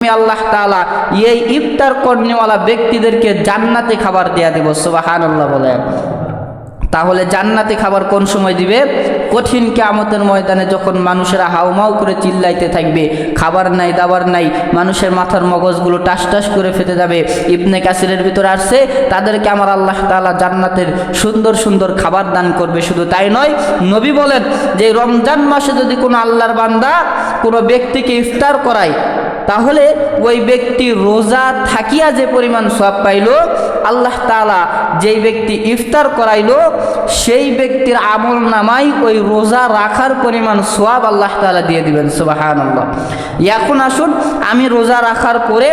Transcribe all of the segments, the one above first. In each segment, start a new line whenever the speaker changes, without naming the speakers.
আল্লাহ তাআলা এই ইফতার করনেওয়ালা ব্যক্তিদেরকে জান্নাতে খাবার দেয়া দেব। সুবহানাল্লাহ বলেন। তাহলে জান্নাতে খাবার কোন সময় দিবে? কঠিন কিয়ামতের ময়দানে যখন মানুষেরা হাউমাউ করে চিল্লাইতে থাকবে, খাবার নাই দাবার নাই, মানুষের মাথার মগজগুলো টাস টাস করে ফেটে যাবে। ইবনে কাসিরের ভিতরে আসছে তাদেরকে আমার আল্লাহ তাআলা জান্নাতের সুন্দর সুন্দর খাবার দান করবে। শুধু তাই নয়, নবী বলেন যে রমজান মাসে যদি কোনো আল্লাহর বান্দা কোনো ব্যক্তিকে ইফতার করায়, তাহলে ওই ব্যক্তি রোজা থাকিয়া যে পরিমাণ সওয়াব পাইল, আল্লাহ তাআলা যেই ব্যক্তি ইফতার করাইল সেই ব্যক্তির আমল নামাই ওই রোজা রাখার পরিমাণ সওয়াব আল্লাহ তাআলা দিয়ে দিবেন। সুবহানাল্লাহ। এখন আসুন, আমি রোজা রাখার পরে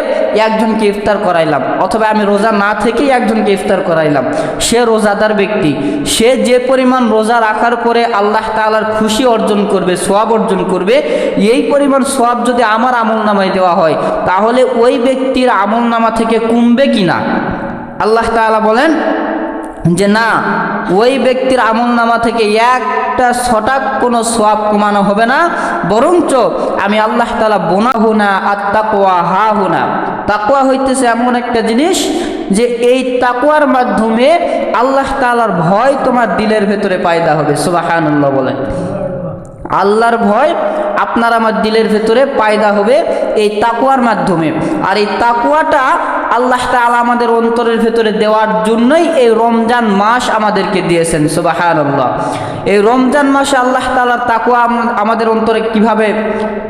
একজনকে ইফতার করাইলাম, অথবা আমি রোজা না থেকেই একজনকে ইফতার করাইলাম। সে রোজাদার ব্যক্তি, সে যে পরিমাণ রোজা রাখার পরে আল্লাহ তাআলার খুশি অর্জন করবে, সওয়াব অর্জন করবে, এই পরিমাণ সওয়াব যদি আমার আমল নামায় দেওয়া হয়, তাহলে ওই ব্যক্তির আমল নামা থেকে কমবে কিনা? আল্লাহ তাআলা বলেন যে না, ওই ব্যক্তির আমল নামা থেকে একটা ছটাক কোনো সওয়াব কমানো হবে না, বরঞ্চ আমি আল্লাহ তাআলা বোনাহুনা আত্তাকওয়া হাহুনা। তাকওয়া হইতেছে এমন একটা জিনিস যে এই তাকওয়ার মাধ্যমে আল্লাহ তাআলার ভয় তোমার দিলের ভেতরে পয়দা হবে। সুবহানাল্লাহ বলেন। আল্লাহর ভয় আপনার আমার দিলের ভেতরে পয়দা হবে এই তাকওয়ার মাধ্যমে। আর এই তাকওয়াটা আল্লাহ তাআলা আমাদের অন্তরের ভেতরে দেওয়ার জন্যই এই রমজান মাস আমাদেরকে দিয়েছেন। সুবহানাল্লাহ। এই রমজান মাসে আল্লাহ তাআলার তাকওয়া আমাদের অন্তরে কিভাবে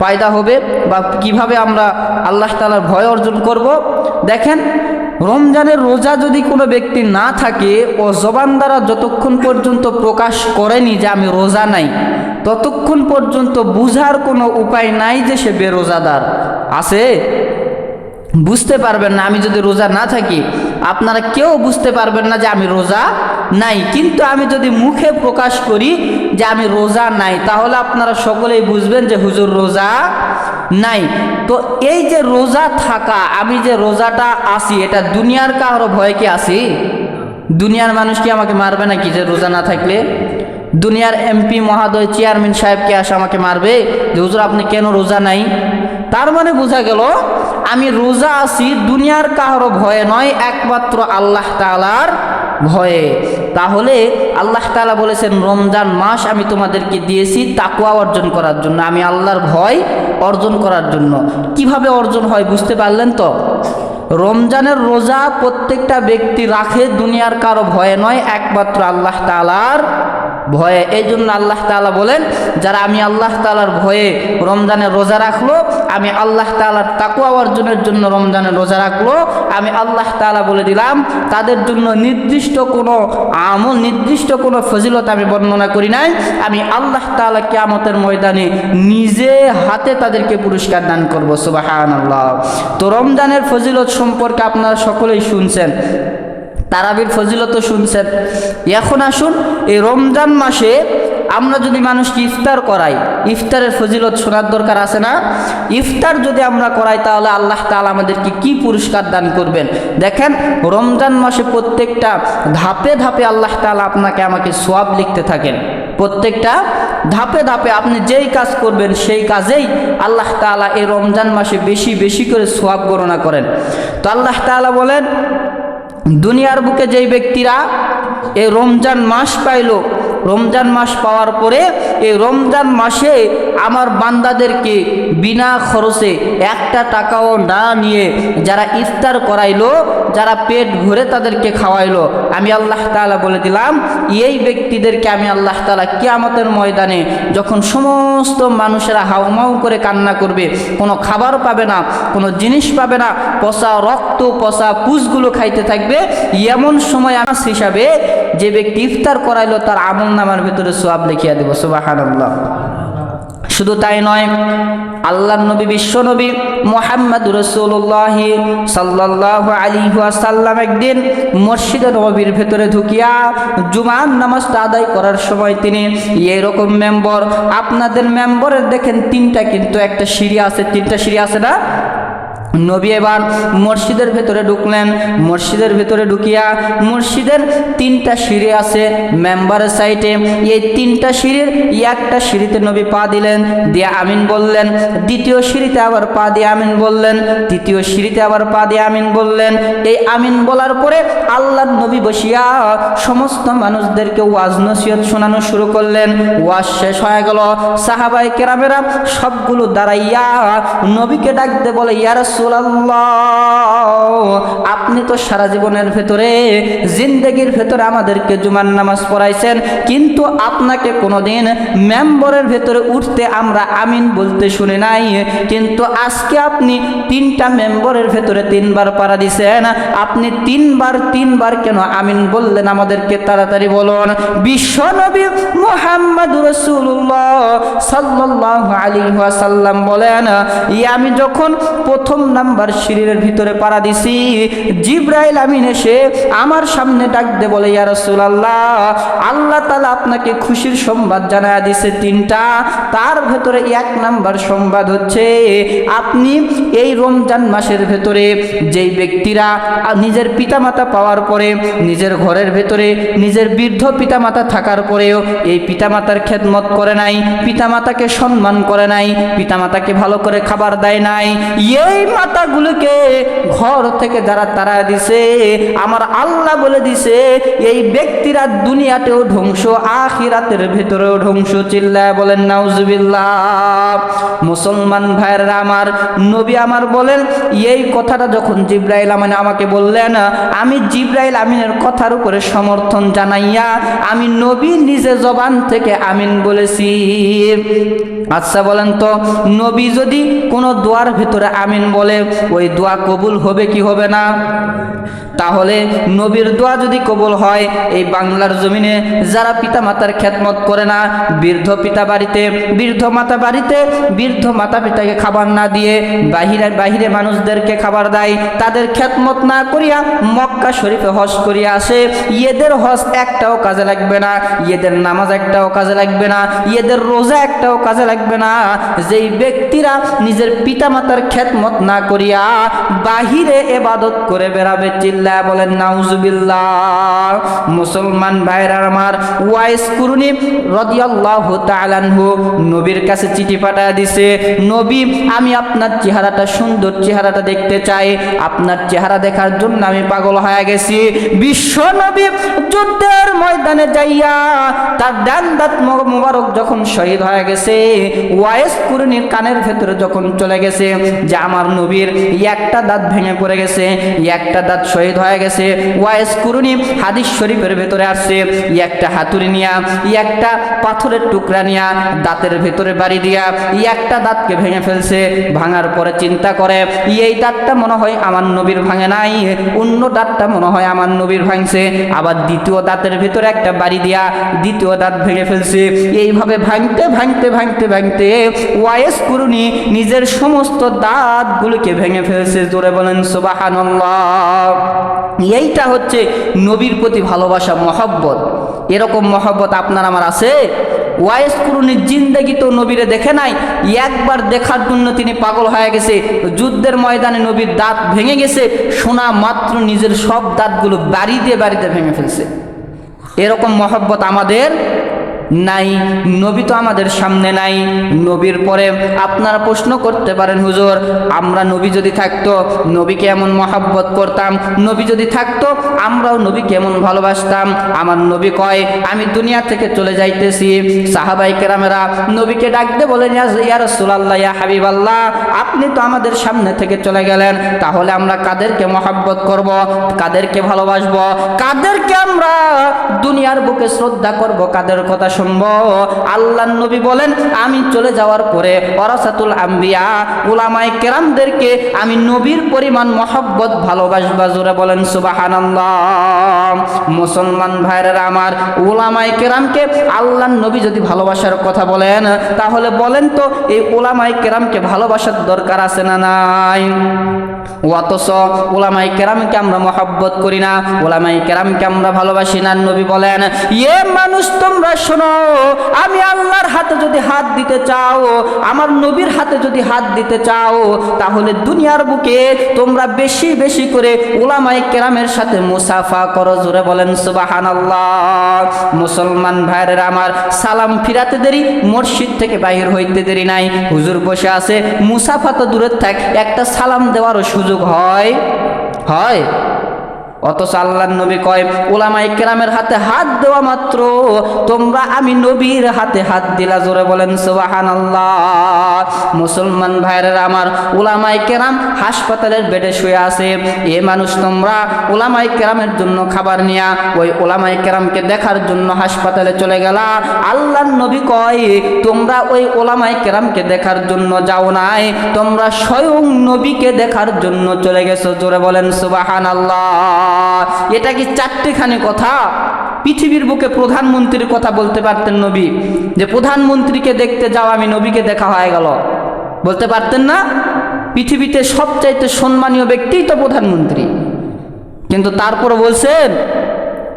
পয়দা হবে বা কিভাবে আমরা আল্লাহ তাআলার ভয় অর্জন করব? দেখেন, রমজানের রোজা যদি কোনো ব্যক্তি না থাকে, ও জবান দ্বারা যতক্ষণ পর্যন্ত প্রকাশ করেনি যে আমি রোজা নাই, ততক্ষণ পর্যন্ত বুঝার কোনো উপায় নাই যে সে বেরোজাদার আছে। বুঝতে পারবেন না। আমি যদি রোজা না থাকি, আপনারা কেউ বুঝতে পারবেন না যে আমি রোজা নাই। কিন্তু আমি যদি মুখে প্রকাশ করি যে আমি রোজা নাই, তাহলে আপনারা সকলেই বুঝবেন যে হুজুর রোজা নাই। তো এই যে রোজা থাকা, আমি যে রোজাটা আসি, এটা দুনিয়ার কারো ভয় কি আসি? দুনিয়ার মানুষ কি আমাকে মারবে নাকি যে রোজা না থাকলে? দুনিয়ার এমপি মহাদয় চেয়ারম্যান সাহেব কি আসে আমাকে মারবে যে হুজুর আপনি কেন রোজা নাই? তার মানে বোঝা গেল আমি রোজা আছি দুনিয়ার কারো ভয়ে নয়, একমাত্র আল্লাহ তাআলার ভয়ে। তাহলে আল্লাহ তাআলা বলেছেন রমজান মাস আমি তোমাদেরকে দিয়েছি তাকওয়া অর্জন করার জন্য, আমি আল্লাহর ভয় অর্জন করার জন্য। কিভাবে অর্জন হয় বুঝতে পারলেন তো? রমজানের রোজা প্রত্যেকটা ব্যক্তি রাখে দুনিয়ার কারো ভয়ে নয়, একমাত্র আল্লাহ তাআলার ভয়ে। এই জন্য আল্লাহ তাআলা বলেন, যারা আমি আল্লাহ তাআলার ভয়ে রমজানের রোজা রাখলো, আমি আল্লাহ তাআলার তাকওয়া অর্জনের জন্য রমজানের রোজা রাখলো, আমি আল্লাহ তাআলা বলে দিলাম তাদের জন্য নির্দিষ্ট কোনো আমল, নির্দিষ্ট কোনো ফজিলত আমি বর্ণনা করি নাই। আমি আল্লাহ তাআলা কিয়ামতের ময়দানে নিজে হাতে তাদেরকে পুরস্কার দান করব। সুবহানাল্লাহ। তো রমজানের ফজিলত সম্পর্কে আপনারা সকলেই শুনছেন, তারাবির ফজিলতও শুনছেন। এখন আসুন, এই রমজান মাসে আমরা যদি মানুষকে ইফতার করাই, ইফতারের ফজিলত শোনার দরকার আছে না? ইফতার যদি আমরা করাই, তাহলে আল্লাহ তাআলা আমাদেরকে কি পুরস্কার দান করবেন? দেখেন, রমজান মাসে প্রত্যেকটা ধাপে ধাপে আল্লাহ তাআলা আপনাকে আমাকে সওয়াব লিখতে থাকেন। প্রত্যেকটা ধাপে ধাপে আপনি যেই কাজ করবেন সেই কাজেই আল্লাহ তাআলা এই রমজান মাসে বেশি বেশি করে সওয়াব গণনা করেন। তো আল্লাহ তাআলা বলেন, দুনিয়ার বুকে যেই ব্যক্তিরা এই রমজান মাস পাইল, রমজান মাস পাওয়ার পরে এই রমজান মাসে আমার বান্দাদেরকে বিনা খরচে একটা টাকাও না নিয়ে যারা ইফতার করাইলো, যারা পেট ভরে তাদেরকে খাওয়াইলো, আমি আল্লাহ তাআলা বলে দিলাম এই ব্যক্তিদেরকে আমি আল্লাহ তাআলা কিয়ামতের ময়দানে যখন সমস্ত মানুষেরা হাউমাউ করে কান্না করবে, কোনো খাবার পাবে না, কোনো জিনিস পাবে না, পচা রক্ত পচা পুষগুলো খাইতে থাকবে, এমন সময় আনাস হিসাবে যে ব্যক্তি ইফতার করাইলো তার আমল নামার ভিতরে সওয়াব লিখিয়া দেব। সুবহানাল্লাহ। শুধু তাই নয়, আল্লাহর নবী বিশ্ব নবী মুহাম্মদুর রাসূলুল্লাহ সাল্লাল্লাহু আলাইহি ওয়াসাল্লাম একদিন মসজিদে নববীর ভেতরে ঢুকিয়া জুমার নামাজটা আদায় করার সময় তিনি এরকম মেম্বর, আপনাদের মেম্বরের দেখেন তিনটা, কিন্তু একটা সিঁড়ি আছে, তিনটা সিঁড়ি আছে না? নবী এবার মসজিদের ভেতরে ঢুকলেন। মসজিদের ভেতরে ঢুকিয়া মসজিদের 3টা সিঁড়ি আছে মেম্বারের সাইডে। এই 3টা সিঁড়ির একটা সিঁড়িতে নবী পা দিলেন, দিয়ে আমিন বললেন। দ্বিতীয় সিঁড়িতে আবার পা দিয়ে আমিন বললেন। তৃতীয় সিঁড়িতে আবার পা দিয়ে আমিন বললেন। এই আমিন বলার পরে আল্লাহর নবী বসিয়া সমস্ত মানুষদেরকে ওয়াজ নসিহত শোনানো শুরু করলেন। ওয়াজ শেষ হয়ে গেল। সাহাবায়ে কেরামেরা সবগুলো দাঁড়াইয়া নবীকে ডাকতে বলে, ইয়া রাসূলুল্লাহ, আপনি তো সারা জীবনের ভেতরে জিন্দেগির ভেতরে আমাদেরকে জুমার নামাজ পড়াইছেন, কিন্তু আপনাকে কোনোদিন মেম্বরের ভেতরে উঠতে আমরা আমিন বলতে শুনি নাই। কিন্তু আজকে আপনি 3টা মেম্বরের ভেতরে 3বার পাড়া দিছেন, আপনি তিনবার কেন আমিন বললেন আমাদেরকে তাড়াতাড়ি বলুন। বিশ্বনবী মুহাম্মদুর রাসূলুল্লাহ সাল্লাল্লাহু আলাইহি ওয়াসাল্লাম বলেন, আমি যখন প্রথম নাম্বার সিঁড়ির ভিতরে পাড়া দিছি, জিবরাইল আমিন এসে আমার সামনে ডাক দে বলে, ইয়া রাসূলুল্লাহ, আল্লাহ তাআলা আপনাকে খুশির সংবাদ জানায়া দিছে 3টা। তার ভেতরে 1 নাম্বার সংবাদ হচ্ছে, আপনি এই রমজান মাসের ভেতরে যেই ব্যক্তিরা নিজের পিতামাতা পাওয়ার পরে, নিজের ঘরের ভেতরে নিজের বৃদ্ধ পিতামাতা থাকার পরেও এই পিতামাতার খেদমত করে নাই, পিতামাতাকে সম্মান করে নাই, পিতামাতাকে ভালো করে খাবার দেয় নাই, এই মাতাগুলোকে ঘর থেকে যারা তারা দিছে, আমার আল্লাহ বলে দিছে এই ব্যক্তিরা দুনিয়াতেও ধ্বংস, আখিরাতের ভেতরেও ধ্বংস। চিল্লায় বলেন নাউজুবিল্লাহ। মুসলমান ভাইয়েরা আমার, নবী আমার বলেন, এই কথাটা যখন জিবরাইল আমিন আমাকে বললেন, আমি জিবরাইল আমিনের কথার উপরে সমর্থন জানাইয়া আমি নবী নিজে জবান থেকে আমিন বলেছি। আচ্ছা বলেন তো, নবী যদি কোনো দোয়ার ভিতরে আমিন বলে, ওই দোয়া কবুল হবে কি হবে না? তাহলে নবীর দোয়া যদি কবুল হয়, এই বাংলার জমিনে যারা পিতা মাতার খেদমত করে না, বৃদ্ধ পিতা বাড়িতে, বৃদ্ধ মাতা বাড়িতে, বৃদ্ধ মাতা পিতাকে খাবার না দিয়ে বাহিরে মানুষদেরকে খাবার দেয়, তাদের খেদমত না করিয়া মক্কা শরীফে হজ করিয়া আসে, এদের হজ একটাও কাজে লাগবে না, এদের নামাজ একটাও কাজে লাগবে না, এদের রোজা একটাও কাজে লাগবে না। যেই ব্যক্তিরা নিজের পিতা মাতার খেদমত না করিয়া বাহিরে ইবাদত করে বেড়াবে, চিল্লায়া বলেন নাউজুবিল্লাহ। মুসলমান ভাইরা আমার, ওয়াইস কুরনি রাদিয়াল্লাহু তাআলা আনহু নবীর কাছে চিঠি পাঠিয়ে দিছে, নবী আমি আপনার চেহারাটা, সুন্দর চেহারাটা দেখতে চাই, আপনার চেহারা দেখার জন্য আমি পাগল হয়ে গেছি। বিশ্ব নবী যুদ্ধের ময়দানে যাইয়া তার ডান দাঁত মোবারক যখন শহীদ হয়ে গেছে, ওয়াইস কুরনির কানের ভেতরে যখন চলে গেছে যে আমার নবীর একটা দাঁত ভেঙে পড়ে গেছে, একটা দাঁত শহীদ হয়ে গেছে, ওয়াইস কুরনি হাদিস শরীফের ভেতরে আসছে, একটা হাতুড়ি নিয়া, একটা পাথরের টুকরা নিয়া দাঁতের ভেতরে বাড়ি দিয়া একটা দাঁতকে ভেঙে ফেলছে। ভাঙার পরে চিন্তা করে, এই দাঁতটা মনে হয় আমার নবীর ভাঙে নাই, অন্য দাঁতটা মনে হয় আমার নবীর ভাঙছে। আবার দ্বিতীয় দাঁতের ভেতরে একটা বাড়ি দিয়া দ্বিতীয় দাঁত ভেঙে ফেলছে। এইভাবে ভাঙতে ভাঙতে ভাঙতে ভাঙতে ওয়াইস কুরনি নিজের সমস্ত দাঁতগুলোকে ভেঙে ফেলছে। জোরে বলেন সুবহানাল্লাহ। এইটা হচ্ছে নবীর প্রতি ভালোবাসা, মহব্বত। এরকম মহব্বত আপনার আমার আছে? ওয়াইস কুরনির জিন্দেগি তো নবীরে দেখে নাই, একবার দেখার জন্য তিনি পাগল হয়ে গেছে। যুদ্ধের ময়দানে নবীর দাঁত ভেঙে গেছে, শোনা মাত্র নিজের সব দাঁতগুলো বাড়িতে ভেঙে ফেলছে। এরকম মহব্বত আমাদের নাই, নবী তো আমাদের সামনে নাই। নবীর পরে আপনারা প্রশ্ন করতে পারেন, হুজুর আমরা নবী যদি থাকতো নবীকে এমন মহব্বত করতাম, নবী যদি থাকতো আমরাও নবীকে এমন ভালোবাসতাম। আমার নবী কয় আমি দুনিয়া থেকে চলে যাইতেছি, সাহাবায়ে কেরামেরা নবীকে ডাকতে বলেন, ইয়া রাসূলুল্লাহ, ইয়া হাবিবাল্লাহ, আপনি তো আমাদের সামনে থেকে চলে গেলেন, তাহলে আমরা কাদেরকে মহব্বত করব, কাদেরকে ভালোবাসবো, কাদেরকে আমরা দুনিয়ার বুকে শ্রদ্ধা করব, কাদের কথা শুনবো? আল্লাহর নবী বলেন আমি চলে যাওয়ার পরে ওয়ারাসাতুল আম্বিয়া, উলামায়ে কেরামদেরকে আমি নবীর পরিমাণ মহব্বত ভালোবাসবা। জোরে বলেন সুবহানাল্লাহ। মুসলমান ভাইরা আমার, উলামায়ে কেরামকে আল্লাহর নবী যদি ভালোবাসার কথা বলেন, তাহলে বলেন তো এই উলামায়ে কেরামকে ভালোবাসার দরকার আছে না নাই? অথচ উলামায়ে কেরামকে আমরা মহব্বত করি না, উলামায়ে কেরামকে আমরা ভালোবাসি না। নবী বলেন, মানুষ তোমরা শোনো, আমি আল্লাহর হাতে যদি হাত দিতে চাও, আমার নবীর হাতে যদি হাত দিতে চাও, তাহলে দুনিয়ার বুকে তোমরা বেশি বেশি করে উলামায়ে কেরামের সাথে মুসাফা করো। জোরে বলেন সুবহানাল্লাহ। মুসলমান ভাইরা আমার, সালাম ফিরাতে দেরি, মসজিদ থেকে বাহির হইতে দেরি নাই। হুজুর বসে আছে, মুসাফা তো দূরের থাক, একটা সালাম দেওয়ারও সুযোগ হয়? অথচ আল্লাহর নবী কয়, উলামায়ে কেরামের হাতে হাত দেওয়া মাত্র তোমরা আমি নবীর হাতে হাত দিলা। জোরে বলেন সুবহানাল্লাহ। মুসলমান ভাইরা আমার, উলামায়ে কেরাম হাসপাতালের বেডে শুয়ে আছে, মানুষ তোমরা উলামায়ে কেরামের জন্য খাবার নিয়া ওই উলামায়ে কেরামকে দেখার জন্য হাসপাতালে চলে গেলা। আল্লাহর নবী কয়, তোমরা ওই উলামায়ে কেরামকে দেখার জন্য যাও নাই, তোমরা স্বয়ং নবীকে দেখার জন্য চলে গেছো। জোরে বলেন সুবহানাল্লাহ। এটা কি চারটিখানি কথা? পৃথিবীর বুকে প্রধানমন্ত্রীর কথা বলতে পারতেন নবী, যে প্রধানমন্ত্রীকে দেখতে যাও আমি নবীকে দেখা হয়ে গেল, বলতে পারতেন না? পৃথিবীতে সবচাইতে সম্মানীয় ব্যক্তিই তো প্রধানমন্ত্রী, কিন্তু তারপরে বলছেন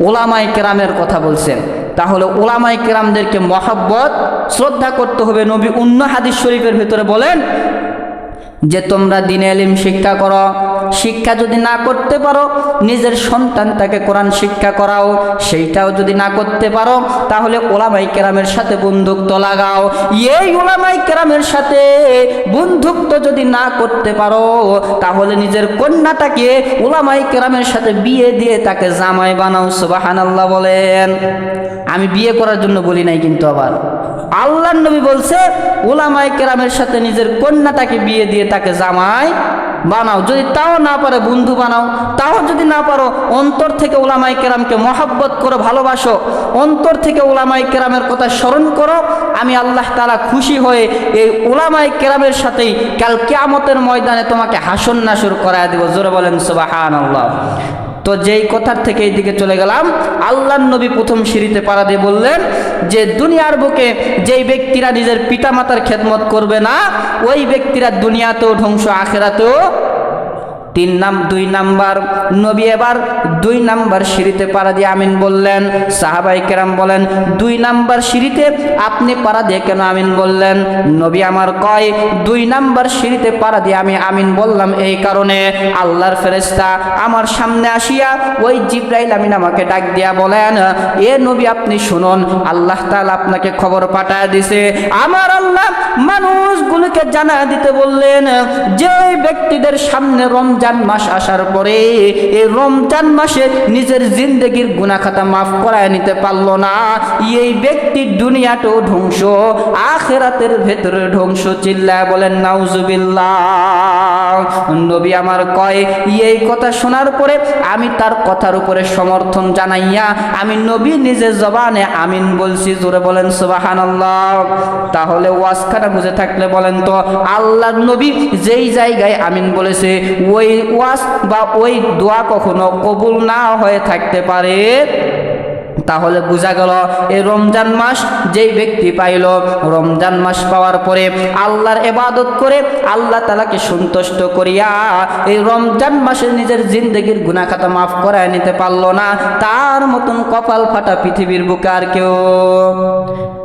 উলামায়ে কেরামের কথা বলছেন। তাহলে উলামায়ে কেরামদেরকে মহব্বত শ্রদ্ধা করতে হবে। নবী অন্য হাদিস শরীফের ভিতরে বলেন যে তোমরা দ্বীনে ইলম শিক্ষা করো, শিক্ষা যদি না করতে পারো নিজের সন্তানটাকে কোরআন শিক্ষা করাও, সেইটাও যদি না করতে পারো তাহলে উলামায়ে কেরামের সাথে বন্ধুত্ব লাগাও। এই উলামায়ে কেরামের সাথে বন্ধুত্ব যদি না করতে পারো তাহলে নিজের কন্যাটাকে উলামায়ে কেরামের সাথে বিয়ে দিয়ে তাকে জামাই বানাও। সুবহানাল্লাহ বলেন। আমি বিয়ে করার জন্য বলি নাই, কিন্তু আবার আল্লাহর নবী বলছে উলামায়ে কেরামের সাথে নিজের কন্যাটাকে বিয়ে দিয়ে তাকে জামাই বানাও। যদি তাও না পারে বন্ধু বানাও, তাও যদি না পারো অন্তর থেকে উলামায়ে কেরামকে মহব্বত করো, ভালোবাসো, অন্তর থেকে উলামায়ে কেরামের কথা স্মরণ করো। আমি আল্লাহ তাআলা খুশি হয়ে এই উলামায়ে কেরামের সাথেই কাল কিয়ামতের ময়দানে তোমাকে হাসর নাসর করায় দেব। জোরে বলেন সুবহানাল্লাহ। তো যেই কথার থেকে এই দিকে চলে গেলাম, আল্লাহর নবী প্রথম সিঁড়িতে পাড়া দিয়ে বললেন যে দুনিয়ার বুকে যেই ব্যক্তিরা নিজের পিতামাতার খেদমত করবে না, ওই ব্যক্তিরা দুনিয়াতেও ধ্বংস, আখিরাতেও। 2 নাম্বার নবী এবার 2 নাম্বার সিঁড়িতে পাড়া দিয়ে আমিন বললেন। সাহাবায়ে কেরাম বলেন, 2 নাম্বার সিঁড়িতে আপনি পাড়া দিয়ে কেন আমিন বললেন? নবী আমার কয়, 2 নাম্বার সিঁড়িতে পাড়া দিয়ে আমি আমিন বললাম এই কারণে, আল্লাহর ফেরেশতা আমার সামনে আসিয়া ওই জিবরাইল আমিন আমাকে ডাক দিয়া বলেন, এ নবী আপনি শুনুন, আল্লাহ তাআলা আপনাকে খবর পাঠায় দিছে। আমার আল্লাহ মানুষগুলোকে জানা দিতে বললেন, যে ব্যক্তিদের সামনে রমজান মাস আসার পরে এই রমজান মাসে নিজের জিন্দেগির গুনাহ খাতা মাফ করায় নিতে পারলো না, এই ব্যক্তি দুনিয়াতেও ধ্বংস, আখিরাতের ভেতরে ধ্বংস। চিল্লায় বলেন নাউজুবিল্লাহ। নবী আমার কয়, এই কথা শোনার পরে আমি তার কথার উপরে সমর্থন জানাইয়া আমি নবী নিজের জবানে আমিন বলছি। জোরে বলেন সুবহানাল্লাহ। তাহলে ওয়াজখানা বুঝে থাকলে বলেন তো, আল্লাহর নবী যেই জায়গায় আমিন বলেছে ওই ওয়াজ বা ওই দোয়া কখনো কবুল না হয়ে থাকতে পারে? তাহলে বোঝা গেল এই রমজান মাস যেই ব্যক্তি পাইল, রমজান মাস পাওয়ার পরে আল্লাহর ইবাদত করে আল্লাহ তাআলাকে সন্তুষ্ট করিয়া এই রমজান মাসে নিজের জিন্দেগির গুনাহ খাতা মাফ করায় নিতে পারল না, তার মতন কপাল ফাটা পৃথিবীর বুকে আর কেউ।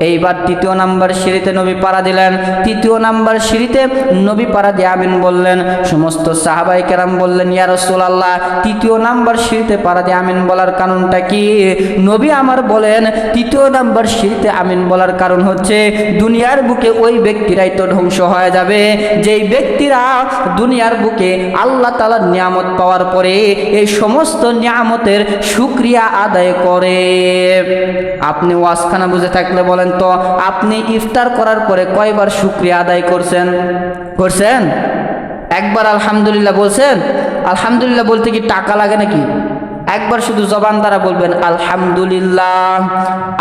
এইবার 3 নাম্বার সিঁড়িতে নবী পাড়া দিলেন। 3 নাম্বার সিঁড়িতে নবী পাড়া দিয়ে আমিন বললেন। সমস্ত সাহাবায়ে কেরাম বললেন, ইয়া রাসূলুল্লাহ, 3 নাম্বার সিঁড়িতে পাড়া দিয়ে আমিন বলার কারণটা কি? নবী আমার বলেন, 3 নাম্বার সিঁড়িতে আমিন বলার কারণ হচ্ছে দুনিয়ার বুকে ওই ব্যক্তিরাই তো ধ্বংস হয়ে যাবে যেই ব্যক্তিরা দুনিয়ার বুকে আল্লাহ তাআলার নিয়ামত পাওয়ার পরে এই সমস্ত নিয়ামতের শুকরিয়া আদায় করে। আপনি ওয়াজখানা বুঝে থাকলে বলেন তো, আপনি ইফতার করার পরে কয়বার শুকরিয়া আদায় করছেন? একবার আলহামদুলিল্লাহ বলছেন? আলহামদুলিল্লাহ বলতে কি টাকা লাগে নাকি? একবার শুধু জবান দ্বারা বলবেন আলহামদুলিল্লাহ।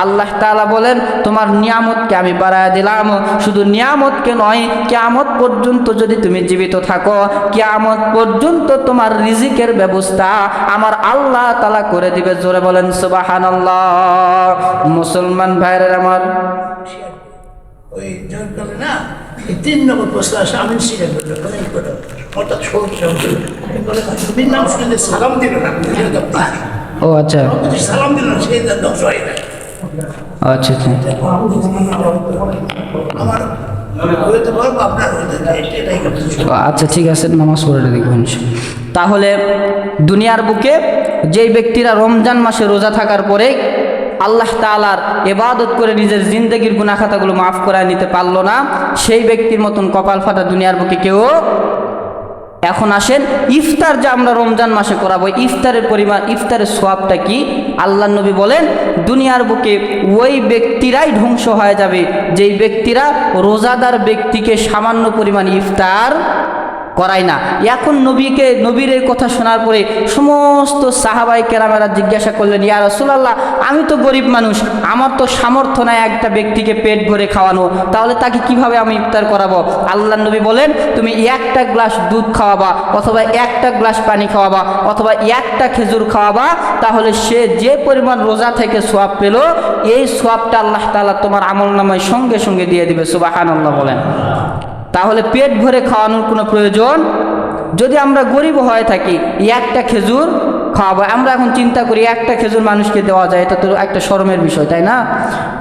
আল্লাহ তাআলা বলেন, তোমার নিয়ামতকে আমি বাড়ায় দিলাম। শুধু নিয়ামতকে নয়, কিয়ামত পর্যন্ত যদি তুমি জীবিত থাকো, কিয়ামত পর্যন্ত তোমার রিজিকের ব্যবস্থা আমার আল্লাহ তাআলা করে দিবে। জোরে বলেন সুবহানাল্লাহ। মুসলমান ভাইরা আমার,
ওই না 3 নম্বর প্রশ্ন আসে, আমিন শিখে অর্থাৎ নবীর নাম শুনলে সালাম দিবে না,
ও আচ্ছা
সালাম দিল না, সেই ধ্বংস হয় না।
আচ্ছা আচ্ছা
আমার হইতে পারবো, আপনার হইতে এটাই করতে।
আচ্ছা ঠিক আছে, নামাজ পড়ে দেখবেন। তাহলে দুনিয়ার বুকে যেই ব্যক্তিরা রমজান মাসে রোজা থাকার পরে আল্লাহ তাআলার ইবাদত করে নিজের জিন্দেগির গুনাহ খাতাগুলো মাফ করায় নিতে পারলো না, সেই ব্যক্তির মতন কপাল ফাটা দুনিয়ার বুকে কেউ। এখন আসেন ইফতার যে আমরা রমজান মাসে করাবো, ইফতারের পরিমাণ, ইফতারের সওয়াবটা কি? আল্লাহ নবী বলেন দুনিয়ার বুকে ওই ব্যক্তিরাই ধ্বংস হয়ে যাবে যেই ব্যক্তিরা রোজাদার ব্যক্তিকে সামান্য পরিমাণ ইফতার করায় না। এখন নবীর এই কথা শোনার পরে সমস্ত সাহাবাই কেরামেরা জিজ্ঞাসা করলেন, ইয়া রাসূলুল্লাহ, আমি তো গরিব মানুষ, আমার তো সামর্থ্য নাই একটা ব্যক্তিকে পেট ভরে খাওয়ানো, তাহলে তাকে কিভাবে আমি ইফতার করাবো? আল্লাহ নবী বলেন তুমি একটা গ্লাস দুধ খাওয়াবা, অথবা একটা গ্লাস পানি খাওয়াবা, অথবা একটা খেজুর খাওয়াবা, তাহলে সে যে পরিমাণ রোজা থেকে সওয়াব পেল, এই সওয়াবটা আল্লাহ তাআলা তোমার আমলনামায় সঙ্গে সঙ্গে দিয়ে দিবে। সুবহানাল্লাহ বলেন। তাহলে পেট ভরে খাওয়ানোর কোনো প্রয়োজন, যদি আমরা গরিব হয়ে থাকি একটা খেজুর খাওয়াবো, আমরা এখন চিন্তা করি একটা খেজুর মানুষকে দেওয়া যায়, এটা তো একটা শরমের বিষয়, তাই না?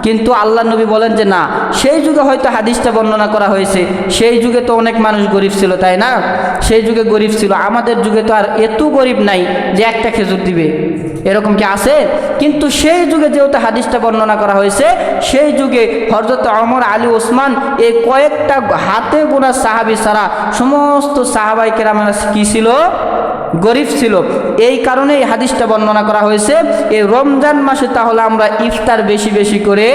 কিন্তু আল্লাহ নবী বলেন যে না, সেই যুগে হয়তো হাদিসটা বর্ণনা করা হয়েছে, সেই যুগে তো অনেক মানুষ গরিব ছিল, তাই না? সেই যুগে গরিব ছিল, আমাদের যুগে তো আর এত গরিব নাই যে একটা খেজুর দিবে, এরকম কি আছে? কিন্তু সেই যুগে যেহেতু হাদিসটা বর্ণনা করা হয়েছে, সেই যুগে হযরত ওমর, আলী, ওসমান এই কয়েকটা হাতে গোনা সাহাবী ছাড়া সমস্ত সাহাবায়ে কেরামেরা কি ছিল? গরিব ছিল। এই কারণে এই হাদিসটা বর্ণনা করা হয়েছে। এই রমজান মাসে তাহলে আমরা ইফতার বেশি বেশি করে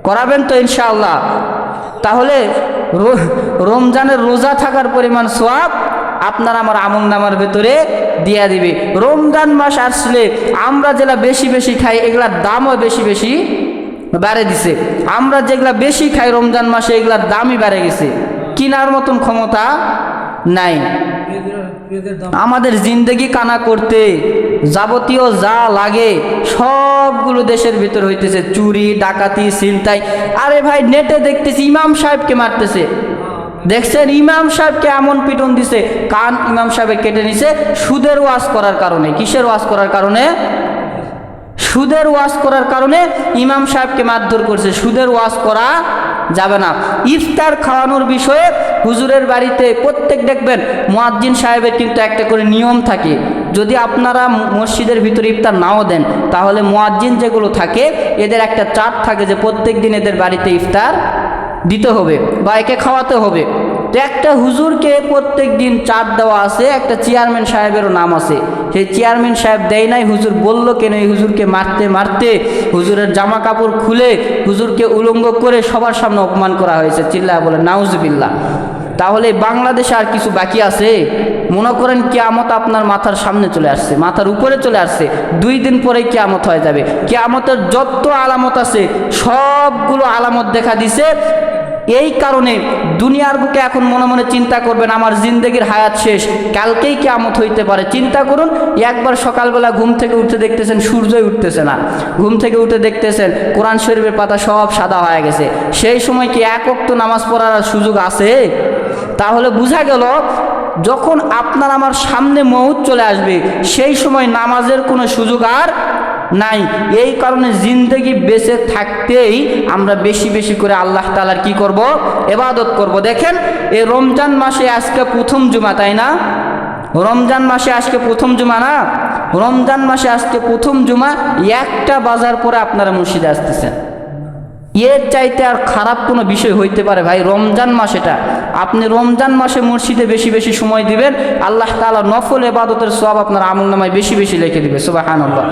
করাবেন তো ইনশাআল্লাহ? তাহলে রমজানের রোজা থাকার পরিমাণ সওয়াব আপনার আমার আমলনামার ভেতরে দিয়া দিবে। রমজান মাস আসলে আমরা যেগুলা বেশি বেশি খাই এগুলার দামও বেশি বেশি বেড়ে দিছে। আমরা যেগুলা বেশি খাই রমজান মাসে এগুলার দামই বেড়ে গেছে, কেনার মতন ক্ষমতা নাই। আমাদের জিন্দেগি কানা করতে যাবতীয় যা লাগে সবগুলো দেশের ভিতর হইতেছে, চুরি, ডাকাতি, ছিনতাই। আরে ভাই নেটে দেখতেছি ইমাম সাহেবকে মারতেছে, দেখছেন? ইমাম সাহেবকে এমন পিটন দিছে, কান ইমাম সাহেবে কেটে নিছে সুদের ওয়াজ করার কারণে। কিসের ওয়াজ করার কারণে? সুদের ওয়াজ করার কারণে ইমাম সাহেবকে মারধর করছে। সুদের ওয়াজ করা যাবে না। ইফতার খাওয়ানোর বিষয়ে হুজুরের বাড়িতে প্রত্যেক দেখবেন মুয়াজ্জিন সাহেবের কিন্তু একটা করে নিয়ম থাকে। যদি আপনারা মসজিদের ভিতরে ইফতার নাও দেন, তাহলে মুয়াজ্জিন যেগুলো থাকে এদের একটা চার্ট থাকে যে প্রত্যেক দিন এদের বাড়িতে ইফতার দিতে হবে বা একে খাওয়াতে হবে। তো একটা হুজুরকে প্রত্যেক দিন চার্ট দেওয়া আছে, একটা চেয়ারম্যান সাহেবেরও নাম আছে। সেই চেয়ারম্যান সাহেব দেয় নাই, হুজুর বলল কেন? এই হুজুরকে মারতে মারতে হুজুরের জামা কাপড় খুলে হুজুরকে উলঙ্গ করে সবার সামনে অপমান করা হয়েছে। চিল্লায় বলে নাউজুবিল্লাহ। তাহলে বাংলাদেশে আর কিছু বাকি আছে? মনে করেন কিয়ামত আপনার মাথার সামনে চলে আসছে, মাথার উপরে চলে আসছে, 2 দিন পরেই কিয়ামত হয়ে যাবে। কিয়ামতের যত আলামত আছে সবগুলো আলামত দেখা দিছে। এই কারণে দুনিয়ার বুকে এখন মনে মনে চিন্তা করবেন আমার জিন্দেগির হায়াত শেষ, কালকেই কিয়ামত হইতে পারে। চিন্তা করুন, একবার সকালবেলা ঘুম থেকে উঠে দেখতেছেন সূর্যই উঠতেছে না, ঘুম থেকে উঠে দেখতেছেন কোরআন শরীফের পাতা সব সাদা হয়ে গেছে। সেই সময় কি এক ওয়াক্ত নামাজ পড়ার সুযোগ আছে? তাহলে বোঝা গেল যখন আপনার আমার সামনে মউত চলে আসবে সেই সময় নামাজের কোনো সুযোগ আর নাই। এই কারণে জিন্দেগি বেঁচে থাকতেই আমরা বেশি বেশি করে আল্লাহ তাআলার কি করব? ইবাদত করব। দেখেন এই রমজান মাসে আজকে প্রথম জুমা, তাই না? রমজান মাসে আজকে প্রথম জুমা না? রমজান মাসে আজকে প্রথম জুমা, একটা বাজার পরে আপনারা মসজিদে আসতেছেন। এর চাইতে আর খারাপ কোনো বিষয় হইতে পারে ভাই? রমজান মাস, এটা আপনি রমজান মাসে মসজিদে বেশি বেশি সময় দিবেন, আল্লাহ তাআলা নফল ইবাদতের সওয়াব আপনার আমলনামায় বেশি বেশি লিখে দিবে। সুবহানাল্লাহ।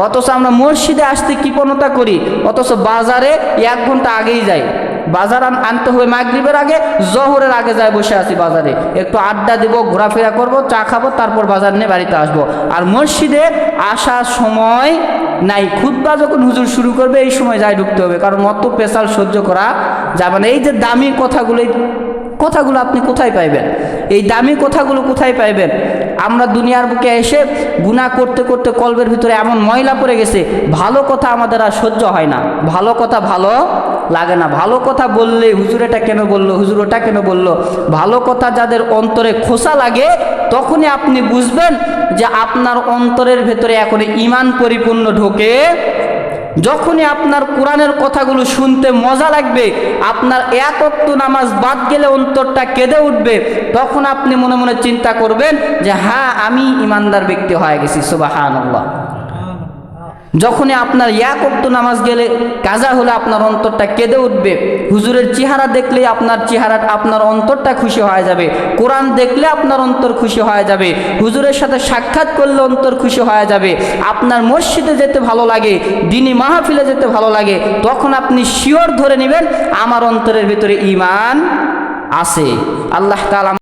অথচ আমরা মসজিদে আসতে কৃপণতা করি, অথচ বাজারে 1 ঘন্টা আগেই যাই। বাজার আনতে হবে মাগরিবের আগে, জোহরের আগে যায় বসে আছি বাজারে, একটু আড্ডা দিব, ঘোরাফেরা করব, চা খাবো, তারপর বাজার নিয়ে বাড়িতে আসবো। আর মসজিদে আসার সময় নাই। খুতবা যখন হুজুর শুরু করবে এই সময় যাই ঢুকতে হবে, কারণ অত পেশাল সহ্য করা যাবে না। এই যে দামি কথাগুলো কথাগুলো আপনি কোথায় পাইবেন? এই দামি কথাগুলো কোথায় পাইবেন? আমরা দুনিয়ার বুকে এসে গুনাহ করতে করতে কলবের ভিতরে এমন ময়লা পড়ে গেছে, ভালো কথা আমাদের আর সহ্য হয় না, ভালো কথা ভালো লাগে না। ভালো কথা বললে হুজুর এটা কেন বললো, হুজুর ওটা কেন বললো, ভালো কথা যাদের অন্তরে খোসা লাগে, তখনই আপনি বুঝবেন যে আপনার অন্তরের ভেতরে এখন ঈমান পরিপূর্ণ ঢোকে। যখনই আপনার কোরআনের কথাগুলো শুনতে মজা লাগবে, আপনার এক ওয়াক্ত নামাজ বাদ গেলে অন্তরটা কেঁদে উঠবে, তখন আপনি মনে মনে চিন্তা করবেন যে হ্যাঁ, আমি ইমানদার ব্যক্তি হয়ে গেছি। সুবহানাল্লাহ। যখনই আপনার এক ওয়াক্ত নামাজ গেলে কাজা হলে আপনার অন্তরটা কেঁদে উঠবে, হুজুরের চেহারা দেখলেই আপনার অন্তরটা খুশি হয়ে যাবে, কোরআন দেখলে আপনার অন্তর খুশি হয়ে যাবে, হুজুরের সাথে সাক্ষাৎ করলে অন্তর খুশি হয়ে যাবে, আপনার মসজিদে যেতে ভালো লাগে, দ্বীনি মাহফিলে যেতে ভালো লাগে, তখন আপনি শিওর ধরে নেবেন আমার অন্তরের ভিতরে ঈমান আছে। আল্লাহ তাআলা